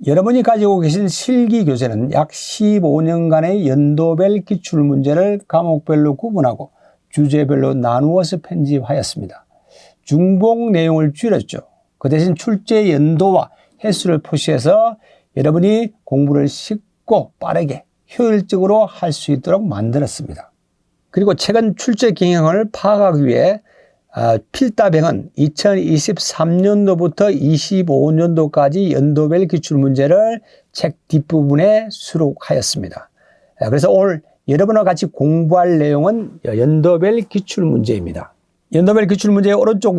여러분이 가지고 계신 실기교재는 약 15년간의 연도별 기출문제를 과목별로 구분하고 주제별로 나누어서 편집하였습니다. 중복 내용을 줄였죠. 그 대신 출제 연도와 횟수를 표시해서 여러분이 공부를 쉽고 빠르게 효율적으로 할 수 있도록 만들었습니다. 그리고 최근 출제 경향을 파악하기 위해 필답행은 2023년도부터 25년도까지 연도별 기출문제를 책 뒷부분에 수록하였습니다. 그래서 오늘 여러분과 같이 공부할 내용은 연도별 기출문제입니다. 연도별 기출문제의 오른쪽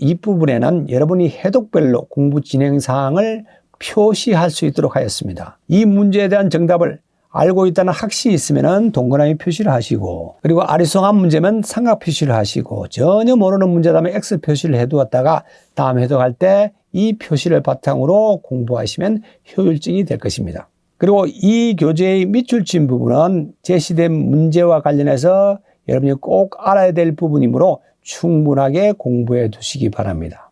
윗부분에는 여러분이 해독별로 공부 진행 사항을 표시할 수 있도록 하였습니다. 이 문제에 대한 정답을 알고 있다는 확신이 있으면 동그라미 표시를 하시고, 그리고 아리송한 문제면 삼각 표시를 하시고, 전혀 모르는 문제라면 X 표시를 해두었다가 다음 해독할 때 이 표시를 바탕으로 공부하시면 효율적이 될 것입니다. 그리고 이 교재의 밑줄친 부분은 제시된 문제와 관련해서 여러분이 꼭 알아야 될 부분이므로 충분하게 공부해 두시기 바랍니다.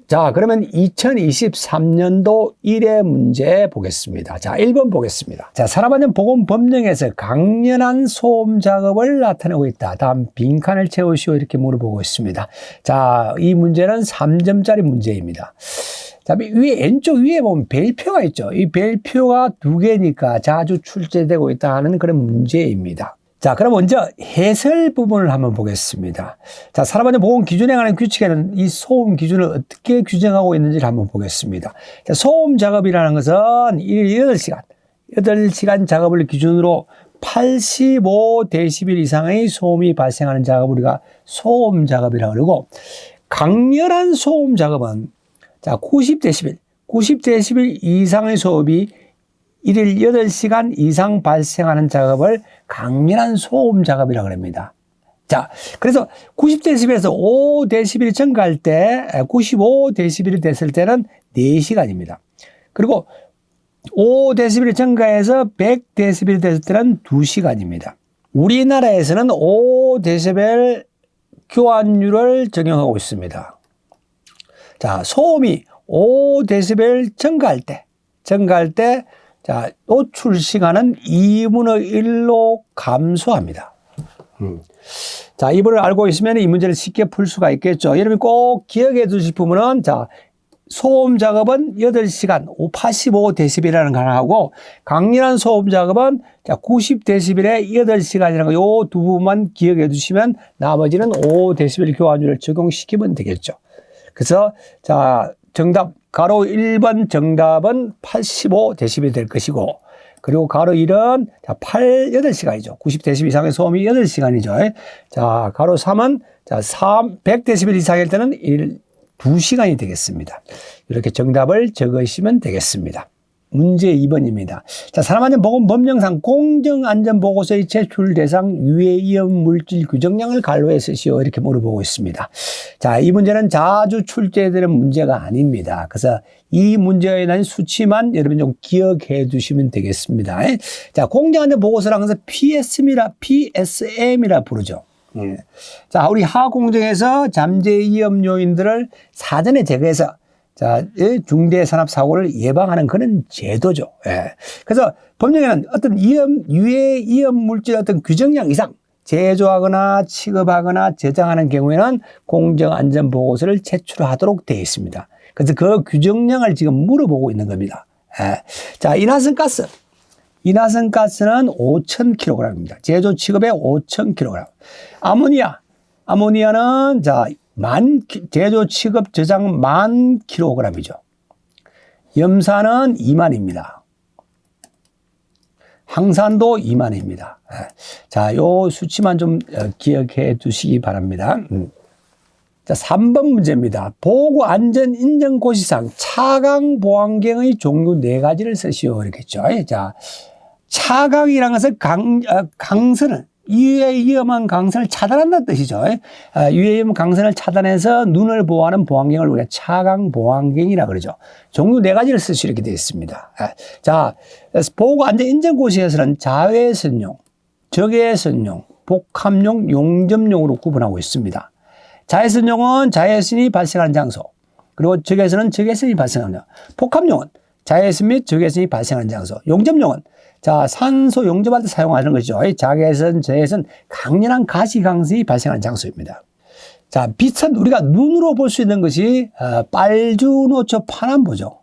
자, 그러면 2023년도 1회 문제 보겠습니다. 자, 1번 보겠습니다. 자, 산업안전보건법령에서 강렬한 소음 작업을 나타내고 있다. 다음 빈칸을 채우시오. 이렇게 물어보고 있습니다. 자, 이 문제는 3점짜리 문제입니다. 자, 왼쪽 위에 보면 별표가 있죠. 이 별표가 2개니까 자주 출제되고 있다 하는 그런 문제입니다. 자, 그럼 먼저 해설 부분을 한번 보겠습니다. 자, 산업안전보건기준에 관한 규칙에는 이 소음 기준을 어떻게 규정하고 있는지를 한번 보겠습니다. 자, 소음 작업이라는 것은 일 8시간 작업을 기준으로 85데시벨 이상의 소음이 발생하는 작업을 우리가 소음 작업이라고 그러고, 강렬한 소음 작업은 자, 90데시벨 이상의 소음이 일일 8시간 이상 발생하는 작업을 강렬한 소음 작업이라고 합니다. 자, 그래서 90데시벨에서 5데시벨이 증가할 때, 95데시벨이 됐을 때는 4시간입니다. 그리고 5데시벨이 증가해서 100데시벨이 됐을 때는 2시간입니다. 우리나라에서는 5데시벨 교환율을 적용하고 있습니다. 자, 소음이 5데시벨 증가할 때, 자, 노출 시간은 2분의 1로 감소합니다. 자, 이번을 알고 있으면 이 문제를 쉽게 풀 수가 있겠죠. 여러분이 꼭 기억해 두실 부분은, 자, 소음 작업은 8시간 85데시벨이라는 거 하나 하고, 강렬한 소음 작업은 자, 90데시벨에 8시간이라는 거, 요 두 부분만 기억해 두시면 나머지는 5데시벨 교환율을 적용시키면 되겠죠. 그래서, 자, 정답, 가로 1번 정답은 85데시벨이 될 것이고, 그리고 가로 1은 8시간이죠. 90데시벨 이상의 소음이 8시간이죠. 자, 가로 3은 100데시벨 이상일 때는 2시간이 되겠습니다. 이렇게 정답을 적으시면 되겠습니다. 문제 2번입니다. 자, 산업안전보건법령상 공정안전보고서의 제출 대상 유해위험 물질 규정량을 간로에 쓰시오. 이렇게 물어보고 있습니다. 자, 이 문제는 자주 출제되는 문제가 아닙니다. 그래서 이 문제에 대한 수치만 여러분 좀 기억해 두시면 되겠습니다. 자, 공정안전보고서라는 것은 PSM이라 부르죠. 자, 우리 하공정에서 잠재 위험 요인들을 사전에 제거해서 자, 중대산업사고를 예방하는 그런 제도죠. 그래서 법령에는 어떤 유해 위험 물질 어떤 규정량 이상 제조하거나 취급하거나 저장하는 경우에는 공정안전보고서를 제출하도록 되어 있습니다. 그래서 그 규정량을 지금 물어보고 있는 겁니다. 자, 이산가스는 5,000kg입니다. 제조 취급에 5,000kg. 아모니아는 자, 제조 취급 저장 10,000kg이죠. 염산은 20,000입니다. 항산도 20,000입니다. 자, 요 수치만 좀 기억해 두시기 바랍니다. 자, 3번 문제입니다. 보고안전인정고시상 차강 보안경의 종류 4가지를 쓰시오. 이렇겠죠. 자, 차강이라는 것은 강선을 유해 위험한 강선을 차단한다는 뜻이죠. 유해 위험 강선을 차단해서 눈을 보호하는 보안경을 우리가 차강 보안경이라고 그러죠. 종류 4가지를 쓸 수 있게 되어 있습니다. 자, 보고안전인정고시에서는 자외선용, 적외선용, 복합용, 용접용으로 구분하고 있습니다. 자외선용은 자외선이 발생하는 장소, 그리고 적외선은 적외선이 발생하는 장소. 복합용은 자외선 및 적외선이 발생하는 장소. 용접용은 자, 산소 용접할 때 사용하는 것이죠. 자외선, 저외선, 강렬한 가시광선이 발생하는 장소입니다. 자, 빛은 우리가 눈으로 볼 수 있는 것이 빨주노초 파남보죠.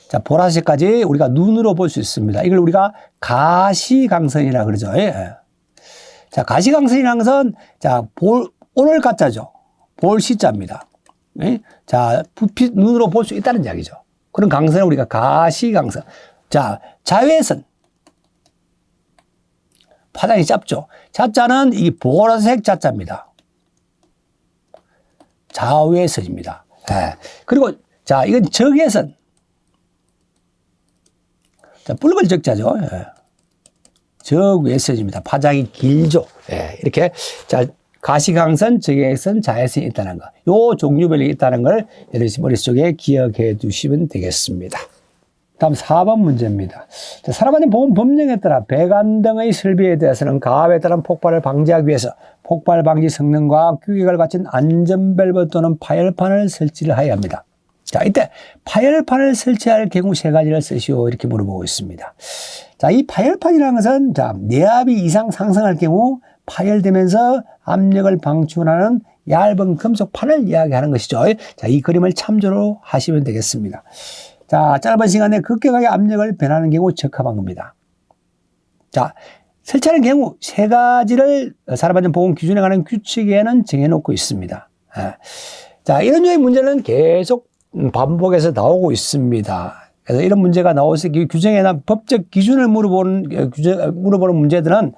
자, 보라색까지 우리가 눈으로 볼 수 있습니다. 이걸 우리가 가시광선이라 그러죠. 예. 자, 가시광선이라는 것은 자, 오늘 가짜죠. 볼 시자입니다. 예? 자, 불빛 눈으로 볼 수 있다는 이야기죠. 그런 광선을 우리가 가시광선. 자, 자외선. 파장이 짧죠. 자자는 이 보라색 자자입니다. 자외선입니다. 예. 그리고 자, 이건 적외선. 자, 붉은 적자죠. 예. 적외선입니다. 파장이 길죠. 예. 이렇게 자, 가시광선, 적외선, 자외선이 있다는 거. 요 종류별이 있다는 걸 여러분 머릿속에 기억해 두시면 되겠습니다. 다음 4번 문제입니다. 산업안전 보건 법령에 따라 배관 등의 설비에 대해서는 가압에 따른 폭발을 방지하기 위해서 폭발 방지 성능과 규격을 갖춘 안전밸브 또는 파열판을 설치를 하여야 합니다. 자, 이때 파열판을 설치할 경우 세 가지를 쓰시오 이렇게 물어보고 있습니다. 자, 이 파열판이라는 것은 자, 내압이 이상 상승할 경우 파열되면서 압력을 방출하는 얇은 금속판을 이야기하는 것이죠. 자, 이 그림을 참조로 하시면 되겠습니다. 자, 짧은 시간에 급격하게 압력을 변하는 경우 적합한 겁니다. 자, 설치하는 경우 세 가지를 산업안전보건 기준에 관한 규칙에는 정해놓고 있습니다. 자, 이런 류의 문제는 계속 반복해서 나오고 있습니다. 그래서 이런 문제가 나오서 규정에나 법적 기준을 물어보는 문제들은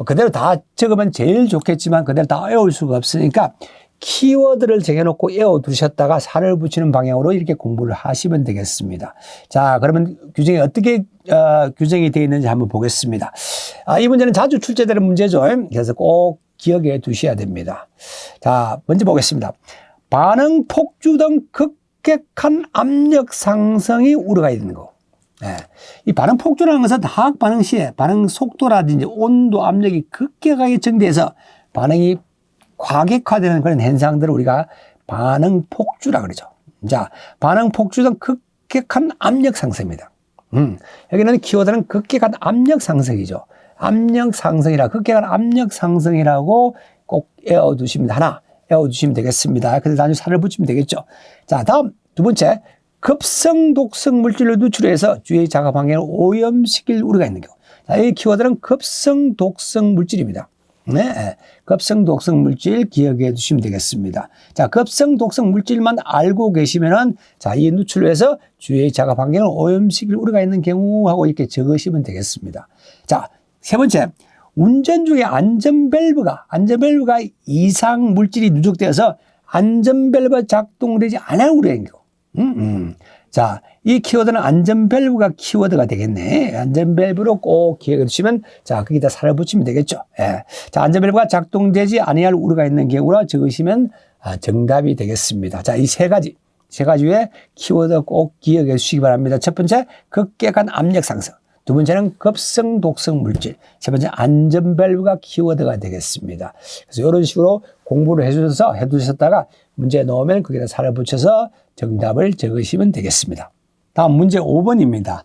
그대로 다 적으면 제일 좋겠지만 그대로 다 외울 수가 없으니까 키워드를 정해놓고 외워두셨다가 살을 붙이는 방향으로 이렇게 공부를 하시면 되겠습니다. 자, 그러면 규정이 어떻게 규정이 되어 있는지 한번 보겠습니다. 이 문제는 자주 출제되는 문제죠. 그래서 꼭 기억해 두셔야 됩니다. 자, 먼저 보겠습니다. 반응 폭주 등 급격한 압력 상승이 우려가 있는 거. 네. 이 반응 폭주라는 것은 화학 반응 시에 반응 속도라든지 온도, 압력이 급격하게 증대해서 반응이 과격화되는 그런 현상들을 우리가 반응 폭주라 그러죠. 자, 반응 폭주 등 급격한 압력 상승입니다. 여기는 키워드는 급격한 압력 상승이죠. 압력 상승이라 급격한 압력 상승이라고 꼭 외워두시면 하나 외워두시면 되겠습니다. 그래서 나중에 살을 붙이면 되겠죠. 자, 다음 두 번째, 급성 독성 물질을 누출해서 주위의 자가 환경을 오염시킬 우려가 있는 경우. 자, 이 키워드는 급성 독성 물질입니다. 네, 급성 독성 물질 기억해 두시면 되겠습니다. 자, 급성 독성 물질만 알고 계시면은 자, 이 누출을 해서 주위의 자가 환경을 오염시킬 우려가 있는 경우하고 이렇게 적으시면 되겠습니다. 자, 세 번째, 운전 중에 안전밸브가 이상 물질이 누적되어서 안전밸브가 작동되지 않을 우려가 있는 경우. 자, 이 키워드는 안전밸브가 키워드가 되겠네. 안전밸브로 꼭 기억해 두시면, 자, 거기다 살을 붙이면 되겠죠. 예. 자, 안전밸브가 작동되지 아니할 우려가 있는 경우라 적으시면 정답이 되겠습니다. 자, 이 세 가지의 키워드 꼭 기억해 주시기 바랍니다. 첫 번째, 급격한 압력 상승. 두 번째는 급성 독성 물질. 세 번째, 안전밸브가 키워드가 되겠습니다. 그래서 이런 식으로 공부를 해두셨다가 문제 넣으면 거기다 살을 붙여서 정답을 적으시면 되겠습니다. 다음 문제 5번입니다.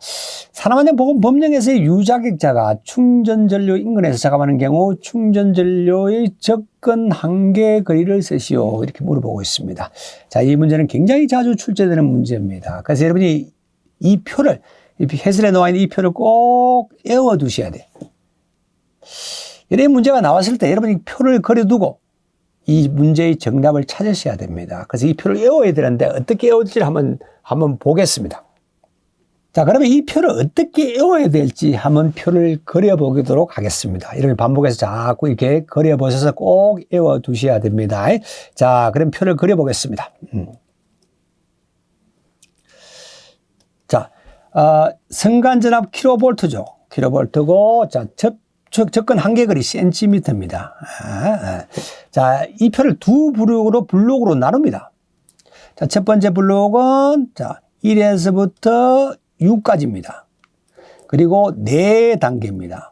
산업안전보건법령에서의 유자격자가 충전전료 인근에서 작업하는 경우 충전전료의 접근 한계 거리를 쓰시오. 이렇게 물어보고 있습니다. 자, 이 문제는 굉장히 자주 출제되는 문제입니다. 그래서 여러분이 이 표를, 해설에 나와 있는 이 표를 꼭 외워두셔야 돼요. 이런 문제가 나왔을 때 여러분이 표를 그려두고 이 문제의 정답을 찾으셔야 됩니다. 그래서 이 표를 외워야 되는데 어떻게 외울지를 한번 보겠습니다. 자, 그러면 이 표를 어떻게 외워야 될지 한번 표를 그려보도록 하겠습니다. 이렇게 반복해서 자꾸 이렇게 그려보셔서 꼭 외워두셔야 됩니다. 자, 그럼 표를 그려보겠습니다. 자, 성간전압 킬로볼트죠. 킬로볼트고, 자, 접근 한계거리 센티미터입니다. 자, 이 표를 두 블록으로 나눕니다. 자, 첫 번째 블록은 자, 1에서부터 6까지입니다. 그리고 4단계입니다.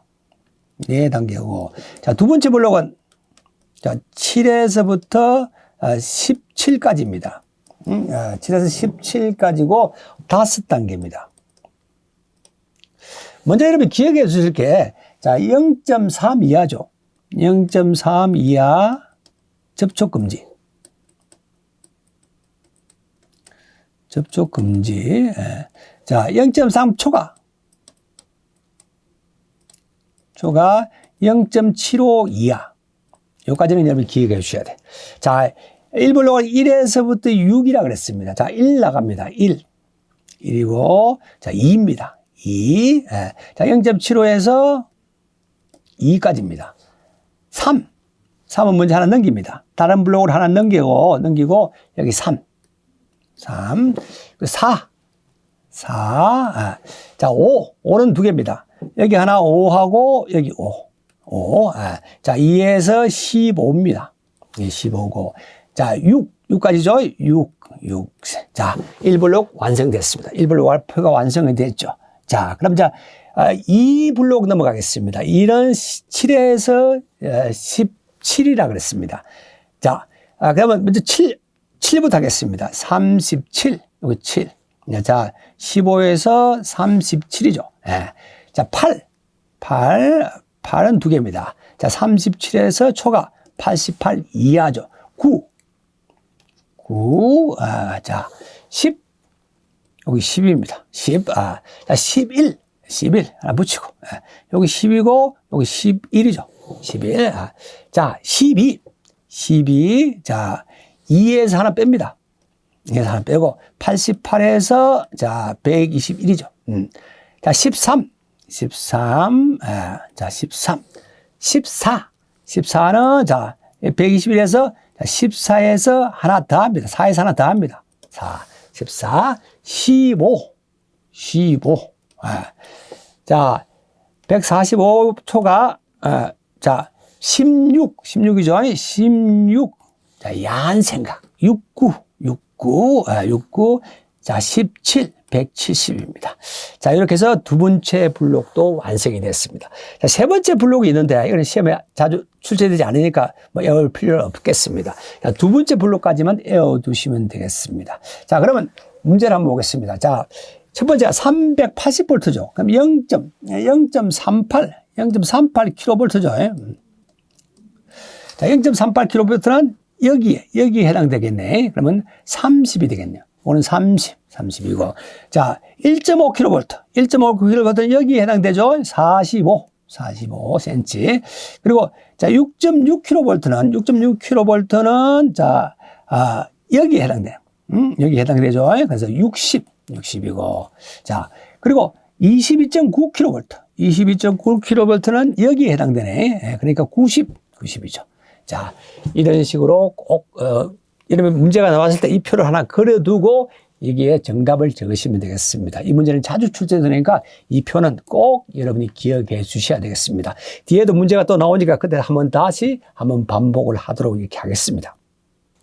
4단계고. 자, 두 번째 블록은 자, 7에서부터 17까지입니다. 7에서 17까지고 5단계입니다. 먼저 여러분 기억해 주실 게, 자, 0.3 이하죠. 0.3 이하 접촉 금지. 접촉 금지. 자, 0.3 초과. 초과 0.75 이하. 여기까지는 여러분 기억해 주셔야 돼. 자, 1블록은 1에서부터 6이라 그랬습니다. 자, 1 나갑니다. 1. 1이고, 자, 2입니다. 2. 자, 0.75에서 2까지입니다. 3. 3은 먼저 하나 넘깁니다. 다른 블록을 하나 넘기고, 여기 3. 3. 4. 4. 자, 5. 5는 두 개입니다. 여기 하나 5하고, 여기 5. 5. 자, 2에서 15입니다. 15고. 자, 6까지죠? 6. 자, 1블록 완성됐습니다. 1블록 발표가 완성이 됐죠. 자, 그럼 자, 2블록 넘어가겠습니다. 2는 7에서 17이라 그랬습니다. 자, 그러면 먼저 7부터 하겠습니다. 37. 여기 7. 자, 15에서 37이죠. 자, 8은 두 개입니다. 자, 37에서 초과 88 이하죠. 9. 자, 10. 여기 10입니다. 10. 자, 11. 하나 붙이고. 여기 10이고, 여기 11이죠. 11. 자, 12. 자, 2에서 하나 뺍니다. 2에서 하나 빼고, 88에서, 자, 121이죠. 자, 13. 자, 13. 14는, 자, 121에서, 14에서 하나 더 합니다. 4에서 하나 더 합니다. 4, 14, 15. 자, 145초가, 자, 16이죠. 16. 자, 야한 생각. 69. 자, 17. 170입니다. 자, 이렇게 해서 두 번째 블록도 완성이 됐습니다. 자, 세 번째 블록이 있는데, 이건 시험에 자주 출제되지 않으니까 뭐 외울 필요는 없겠습니다. 자, 두 번째 블록까지만 외워두시면 되겠습니다. 자, 그러면 문제를 한번 보겠습니다. 자, 첫 번째가 380V죠. 그럼 0.38kV죠. 자, 0.38kV는 여기에 해당되겠네. 그러면 30이 되겠네요. 오늘 30이고. 자, 1.5kV. 여기에 해당되죠. 45cm. 그리고, 자, 6.6kV는, 자, 여기에 해당돼요. 여기에 해당되죠. 그래서 60이고. 자, 그리고 22.9kV는 여기에 해당되네. 그러니까 90이죠. 자, 이런 식으로 꼭, 이러면 문제가 나왔을 때 이 표를 하나 그려두고 여기에 정답을 적으시면 되겠습니다. 이 문제는 자주 출제되니까 이 표는 꼭 여러분이 기억해 주셔야 되겠습니다. 뒤에도 문제가 또 나오니까 그때 다시 한번 반복을 하도록 이렇게 하겠습니다.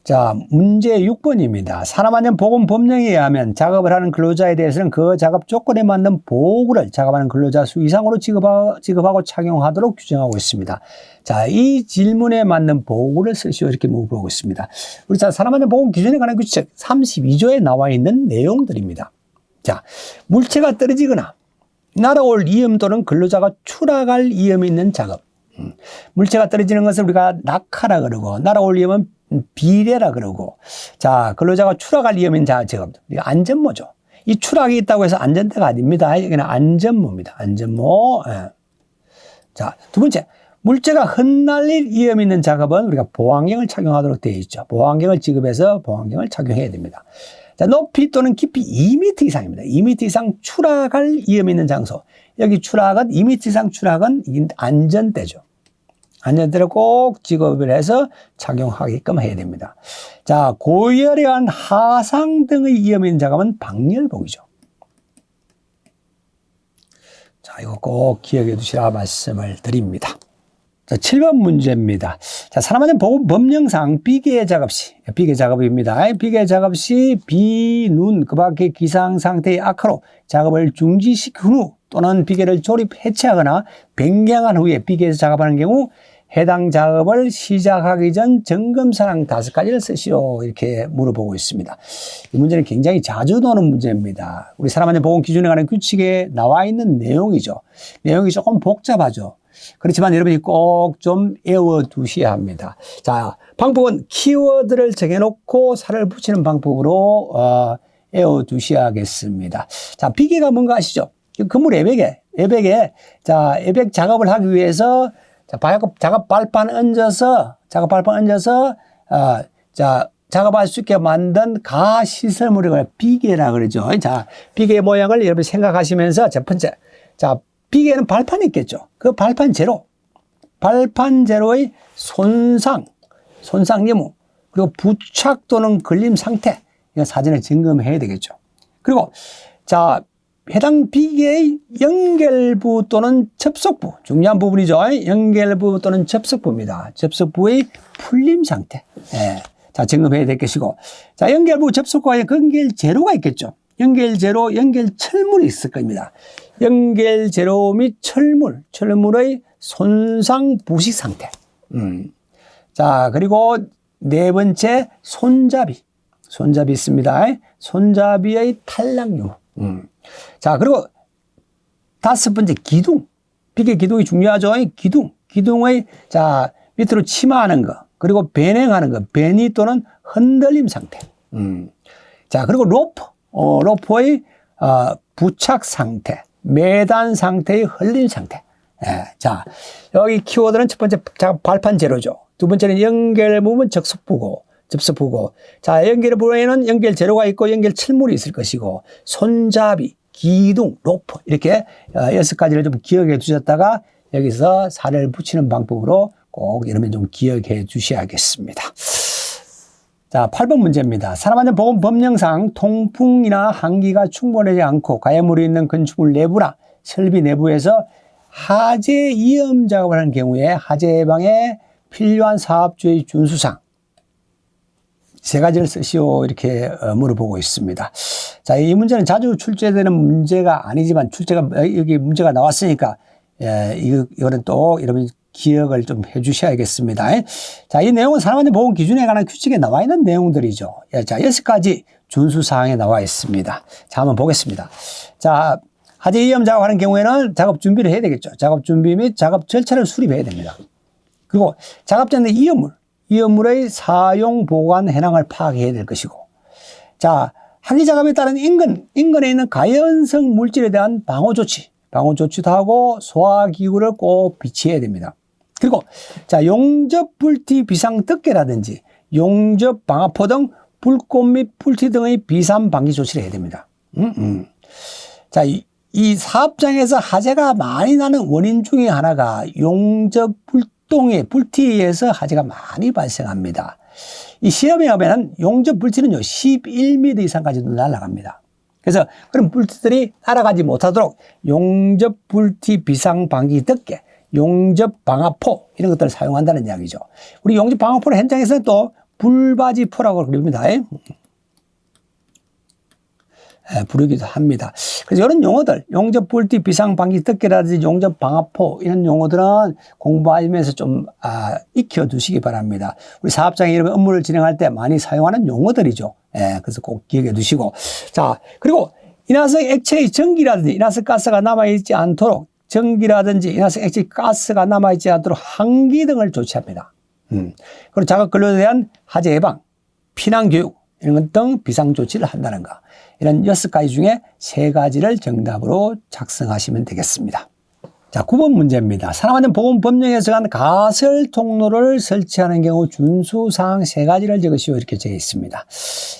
자, 문제 6번입니다. 산업안전 보건 법령에 의하면 작업을 하는 근로자에 대해서는 그 작업 조건에 맞는 보호구를 작업하는 근로자 수 이상으로 지급하고 착용하도록 규정하고 있습니다. 자, 이 질문에 맞는 보호구를 쓰시오 이렇게 물어보고 있습니다. 우리 자, 산업안전 보건 기준에 관한 규칙 32조에 나와 있는 내용들입니다. 자, 물체가 떨어지거나 날아올 위험 또는 근로자가 추락할 위험이 있는 작업. 물체가 떨어지는 것을 우리가 낙하라 그러고 날아올 위험은 비례라 그러고, 자, 근로자가 추락할 위험인 작업, 안전모죠. 이 추락이 있다고 해서 안전대가 아닙니다. 여기는 안전모입니다. 안전모. 자, 두 번째, 물체가 흩날릴 위험 있는 작업은 우리가 보안경을 착용하도록 되어 있죠. 보안경을 지급해서 보안경을 착용해야 됩니다. 자, 높이 또는 깊이 2m 이상입니다. 2m 이상 추락할 위험 있는 장소. 여기 추락은 2m 이상 추락은 안전대죠. 안전대를 꼭 지급을 해서 착용하게끔 해야 됩니다. 자, 고열에 의한 하상 등의 위험이 있는 작업은 방열복이죠. 자, 이거 꼭 기억해 두시라 말씀을 드립니다. 자, 7번 문제입니다. 자, 산업안전 보건 법령상 비계 작업 시, 비계 작업입니다. 비계 작업 시 비, 눈, 그 밖의 기상 상태의 악화로 작업을 중지시킨 후 또는 비계를 조립 해체하거나 변경한 후에 비계에서 작업하는 경우 해당 작업을 시작하기 전 점검사항 5가지를 쓰시오. 이렇게 물어보고 있습니다. 이 문제는 굉장히 자주 나오는 문제입니다. 우리 사람한테 보건 기준에 관한 규칙에 나와 있는 내용이죠. 내용이 조금 복잡하죠. 그렇지만 여러분이 꼭 좀 외워두셔야 합니다. 자, 방법은 키워드를 정해놓고 살을 붙이는 방법으로 외워두셔야겠습니다. 자, 비계가 뭔가 아시죠? 건물 외벽에 자, 외벽 작업을 하기 위해서 자, 작업 발판 얹어서 자, 작업할 수 있게 만든 가시설물을 비계라 그러죠. 자, 비계 모양을 여러분 생각하시면서 첫 번째, 자, 비계는 발판이 있겠죠. 그 발판 제로의 손상 여무, 그리고 부착 또는 걸림 상태, 이거 사전에 점검해야 되겠죠. 그리고 자, 해당 비계의 연결부 또는 접속부, 중요한 부분이죠. 연결부 또는 접속부입니다. 접속부의 풀림 상태. 예. 자, 점검해야 될 것이고. 자, 연결부 접속부와 연결 제로가 있겠죠. 연결 제로, 연결 철물이 있을 겁니다. 연결 제로 및 철물의 손상 부식 상태. 자, 그리고 네 번째, 손잡이 있습니다. 손잡이의 탈락 유무. 자, 그리고 다섯 번째, 기둥. 비계 기둥이 중요하죠. 기둥의, 자, 밑으로 침하하는 거, 그리고 변행하는 거, 변이 또는 흔들림 상태. 자, 그리고 로프의, 부착 상태, 매단 상태의 흘림 상태. 예, 자, 여기 키워드는 첫 번째, 발판 제로죠. 두 번째는 연결 부분 접속부고. 자, 연결 부분에는 연결 제로가 있고 연결 철물이 있을 것이고, 손잡이, 기둥, 로프, 이렇게 6가지를 좀 기억해 두셨다가 여기서 살을 붙이는 방법으로 꼭 여러분 좀 기억해 주셔야겠습니다. 자, 8번 문제입니다. 산업안전보건법령상 통풍이나 환기가 충분하지 않고 가열물이 있는 건축물 내부나 설비 내부에서 화재 위험 작업을 하는 경우에 화재 예방에 필요한 사업주의 준수사항 3가지를 쓰시오. 이렇게 물어보고 있습니다. 자, 이 문제는 자주 출제되는 문제가 아니지만 여기 문제가 나왔으니까 이거는 또 여러분이 기억을 좀 해주셔야겠습니다. 자, 이 내용은 산업안전보건 기준에 관한 규칙에 나와 있는 내용들이죠. 자, 6가지 준수사항에 나와 있습니다. 자, 한번 보겠습니다. 자, 화재 위험 작업하는 경우에는 작업 준비를 해야 되겠죠. 작업 준비 및 작업 절차를 수립해야 됩니다. 그리고 작업 전에 이염물의 사용, 보관, 해낭을 파악해야 될 것이고, 자, 화재 작업에 따른 인근에 있는 가연성 물질에 대한 방호 조치도 하고 소화기구를 꼭 비치해야 됩니다. 그리고 자, 용접 불티 비상 덮개라든지 용접 방화포 등 불꽃 및 불티 등의 비상 방지 조치를 해야 됩니다. 자, 이 사업장에서 화재가 많이 나는 원인 중에 하나가 용접 불티에서 화재가 많이 발생합니다. 이 시험에 가면 용접 불티는요 11m 이상까지도 날아갑니다. 그래서 그런 불티들이 날아가지 못하도록 용접 불티 비상 방지 덮개, 용접 방화포 이런 것들을 사용한다는 이야기죠. 우리 용접 방화포는 현장에서는 또 불바지포라고 부릅니다. 부르기도 합니다. 그래서 이런 용어들, 용접 불티 비상 방지 덮개라든지 용접 방화포 이런 용어들은 공부하면서 좀 익혀두시기 바랍니다. 우리 사업장에 이런 업무를 진행할 때 많이 사용하는 용어들이죠. 그래서 꼭 기억해 두시고. 자, 그리고 인화성 액체의 전기라든지 인화성 가스가 남아있지 않도록 인화성 액체 가스가 남아있지 않도록 환기 등을 조치합니다. 그리고 작업 근로에 대한 화재 예방, 피난 교육 이런 것 등 비상 조치를 한다는 거. 이런 6가지 중에 3가지를 정답으로 작성하시면 되겠습니다. 자, 9번 문제입니다. 산업안전보건법령에서 한 가설 통로를 설치하는 경우 준수사항 3가지를 적으시오. 이렇게 되어 있습니다.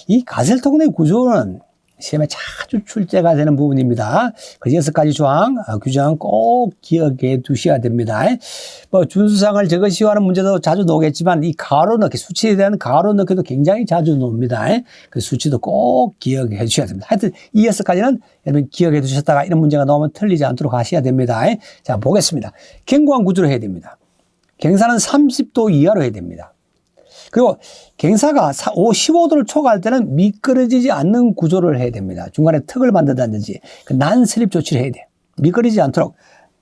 이 가설 통로의 구조는 시험에 자주 출제가 되는 부분입니다. 그 6가지 조항, 규정은 꼭 기억해 두셔야 됩니다. 뭐, 준수사항을 적으시오 하는 문제도 자주 나오겠지만, 이 가로 넣기, 수치에 대한 가로 넣기도 굉장히 자주 나옵니다. 그 수치도 꼭 기억해 주셔야 됩니다. 하여튼, 이 6가지는 여러분 기억해 두셨다가 이런 문제가 나오면 틀리지 않도록 하셔야 됩니다. 자, 보겠습니다. 견고한 구조를 해야 됩니다. 경사는 30도 이하로 해야 됩니다. 그리고 경사가 15도를 초과할 때는 미끄러지지 않는 구조를 해야 됩니다. 중간에 턱을 만든다든지 난슬립 조치를 해야 돼요. 미끄러지지 않도록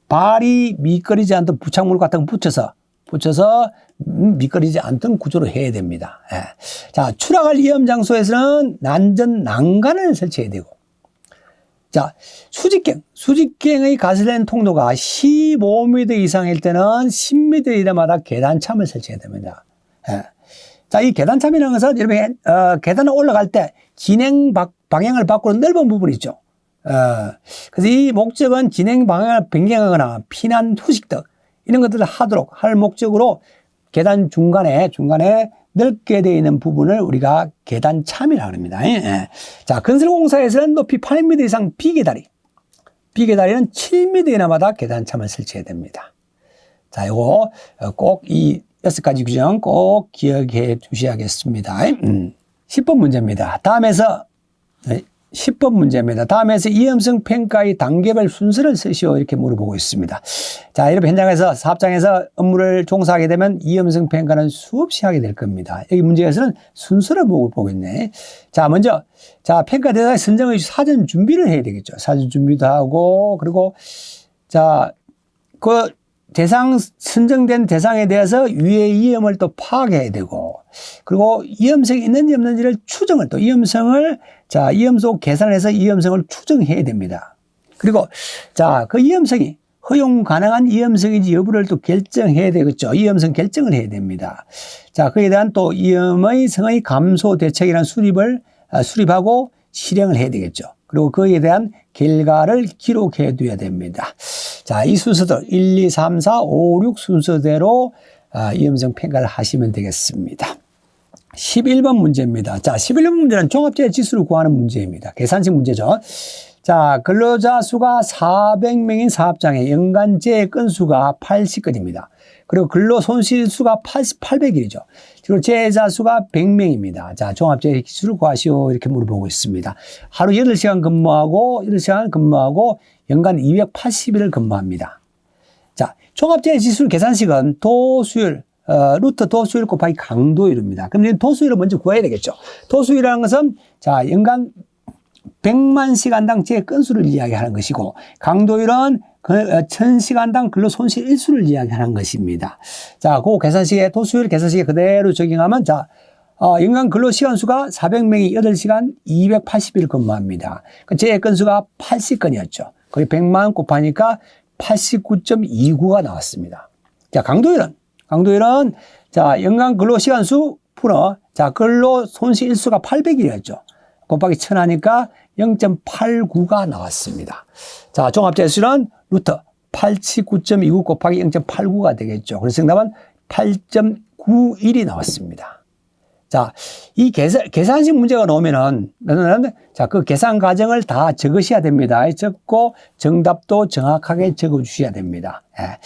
발이 미끄러지지 않도록 부착물 같은 거 붙여서 붙여서 미끄러지지 않던 구조로 해야 됩니다. 예. 자, 추락할 위험 장소에서는 난전 난간을 설치해야 되고, 자, 수직경의 가설된 통로가 15m 이상일 때는 10m 이내마다 계단참을 설치해야 됩니다. 예. 자, 이 계단참이라는 것은 여러분, 계단을 올라갈 때 진행 방향을 바꾸는 넓은 부분이 있죠. 그래서 이 목적은 진행 방향을 변경하거나 피난 후식 등 이런 것들을 하도록 할 목적으로 계단 중간에 넓게 되어 있는 부분을 우리가 계단참이라고 합니다. 예. 자, 건설공사에서는 높이 8m 이상 비계다리는 7m 이내마다 계단참을 설치해야 됩니다. 자, 요거 꼭 이 6가지 규정 꼭 기억해 두셔야겠습니다. 10번 문제입니다. 다음에서 위험성 평가의 단계별 순서를 쓰시오 이렇게 물어보고 있습니다. 자, 여러분 현장에서 사업장에서 업무를 종사하게 되면 위험성 평가는 수없이 하게 될 겁니다. 여기 문제에서는 순서를 보고 있네. 자, 먼저 평가 대상의 선정의 사전 준비를 해야 되겠죠. 사전 준비도 하고, 그리고 자, 선정된 대상에 대해서 유해 위험을 또 파악해야 되고, 그리고 위험성이 있는지 없는지를 위험성 계산해서 위험성을 추정해야 됩니다. 그리고 그 위험성이 허용 가능한 위험성인지 여부를 또 결정해야 되겠죠. 위험성 결정을 해야 됩니다. 자, 그에 대한 또 위험의 성의 감소 대책이라는 수립하고 실행을 해야 되겠죠. 그리고 그에 대한 결과를 기록해 둬야 됩니다. 자, 이 순서들 1, 2, 3, 4, 5, 6 순서대로 위험성 평가를 하시면 되겠습니다. 11번 문제입니다. 자, 11번 문제는 종합재해 지수를 구하는 문제입니다. 계산식 문제죠. 자, 근로자 수가 400명인 사업장의 연간 재해 건수가 80건입니다. 그리고 근로 손실 수가 800일이죠. 그리고 재해자 수가 100명입니다. 자, 종합재해 지수를 구하시오 이렇게 물어보고 있습니다. 하루 8시간 근무하고 연간 280일을 근무합니다. 자, 종합재해 지수 계산식은 루트 도수율 곱하기 강도율입니다. 그럼 도수율을 먼저 구해야 되겠죠. 도수율이라는 것은 자, 연간 100만 시간당 재해 건수를 이야기하는 것이고, 강도율은 1000시간당 근로 손실 일수를 이야기하는 것입니다. 자, 그 도수율 계산식에 그대로 적용하면, 자, 연간 근로 시간 수가 400명이 8시간 280일 근무합니다. 재해 건수가 80건이었죠. 거의 100만 곱하니까 89.29가 나왔습니다. 자, 강도율은 자, 연간 근로 시간 수 풀어, 자, 근로 손실 일수가 800일이었죠. 곱하기 1000 하니까 0.89가 나왔습니다. 자, 종합재수는 루트 89.29 곱하기 0.89가 되겠죠. 그래서 정답은 8.91이 나왔습니다. 자, 이 계산식 문제가 나오면은, 자, 그 계산 과정을 다 적으셔야 됩니다. 적고 정답도 정확하게 적어 주셔야 됩니다. 예.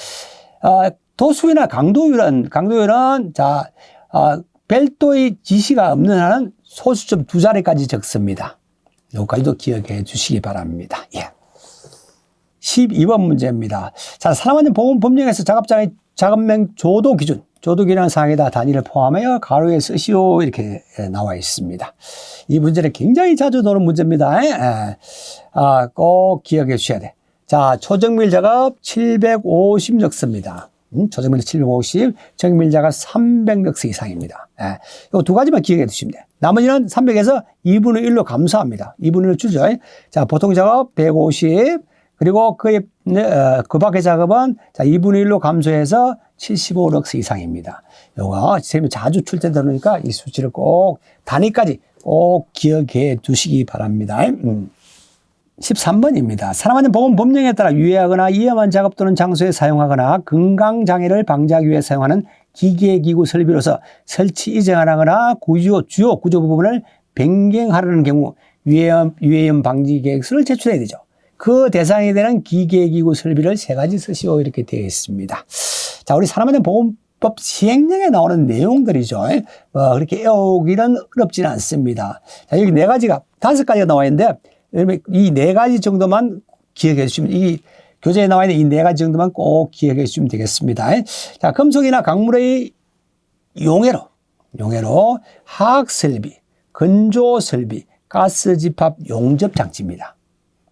도수율이나 강도율은 자, 별도의 지시가 없는 한은 소수점 2자리까지 적습니다. 여기까지도 기억해 주시기 바랍니다. 예. 12번 문제입니다. 자, 산업안전보건법령에서 작업장의 작업명 조도기준하는 사항에다 단위를 포함하여 가로에 쓰시오 이렇게 나와 있습니다. 이 문제는 굉장히 자주 나오는 문제입니다. 예. 꼭 기억해 주셔야 돼. 자, 초정밀 작업 750 력스입니다. 초정밀 750, 정밀 작업 300 력스 이상입니다. 예. 이 두 가지만 기억해 두시면 돼요. 나머지는 300에서 2분의 1로 감소합니다. 2분의 1 줄죠. 자, 보통 작업 150, 그리고 그 밖의 작업은 자, 2분의 1로 감소해서 75 럭스 이상입니다. 요거 자주 출제되니까 이 수치를 꼭 단위까지 꼭 기억해 두시기 바랍니다. 13번입니다. 산업안전보건법령에 따라 유해하거나 위험한 작업 또는 장소에 사용하거나 건강장애를 방지하기 위해 사용하는 기계기구 설비로서 설치 이전하거나 주요 구조 부분을 변경하려는 경우 유해염 방지 계획서를 제출해야 되죠. 그 대상이 되는 기계기구 설비를 3가지 쓰시오 이렇게 되어 있습니다. 자, 우리 산업안전보건법 시행령에 나오는 내용들이죠. 그렇게 외우기는 어렵지는 않습니다. 자, 여기 5가지가 나와 있는데 이 4가지 정도만 기억해 주시면, 이 교재에 나와 있는 이 4가지 정도만 꼭 기억해 주시면 되겠습니다. 자, 금속이나 강물의 용해로 화학설비, 건조설비, 가스집합 용접장치입니다.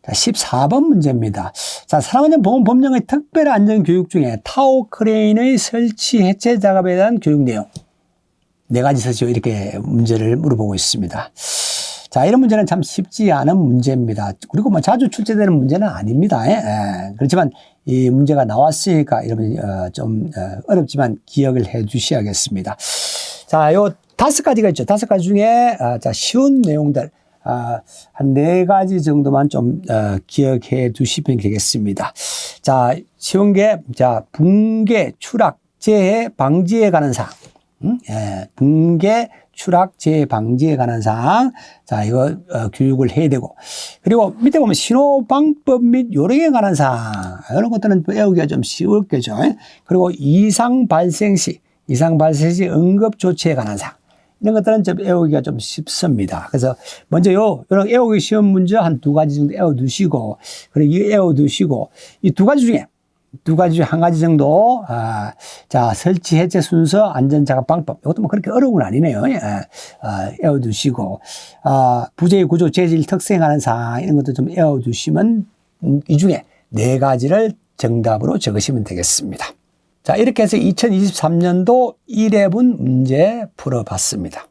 자, 14번 문제입니다. 자, 사랑하는 보건법령의 특별 안전교육 중에 타워 크레인의 설치 해체 작업에 대한 교육 내용. 4가지 서지요. 이렇게 문제를 물어보고 있습니다. 자, 이런 문제는 참 쉽지 않은 문제입니다. 그리고 뭐 자주 출제되는 문제는 아닙니다. 그렇지만 이 문제가 나왔으니까 여러분이 좀 어렵지만 기억을 해 주셔야겠습니다. 자, 요 5가지가 있죠. 5가지 중에 자, 쉬운 내용들 한 4가지 정도만 좀 기억해 두시면 되겠습니다. 자, 쉬운 게 자, 붕괴, 추락, 재해 방지에 관한 사항. 붕괴, 추락, 재해 방지에 관한 사항. 자, 이거 교육을 해야 되고. 그리고 밑에 보면 신호 방법 및 요령에 관한 사항. 이런 것들은 외우기가 좀 쉬울 거죠. 그리고 이상 발생 시 응급 조치에 관한 사항. 이런 것들은 좀 외우기가 좀 쉽습니다. 그래서 먼저 이런 외우기 쉬운 문제 한 2가지 정도 외워두시고, 그리고 이 외워두시고, 이 2가지 중에 1가지 정도, 자, 설치 해체 순서, 안전 작업 방법. 이것도 뭐 그렇게 어려운 건 아니네요. 외워두시고, 부재의 구조, 재질, 특성하는 사항, 이런 것도 좀 외워두시면, 이 중에 4가지를 정답으로 적으시면 되겠습니다. 자, 이렇게 해서 2023년도 1회분 문제 풀어봤습니다.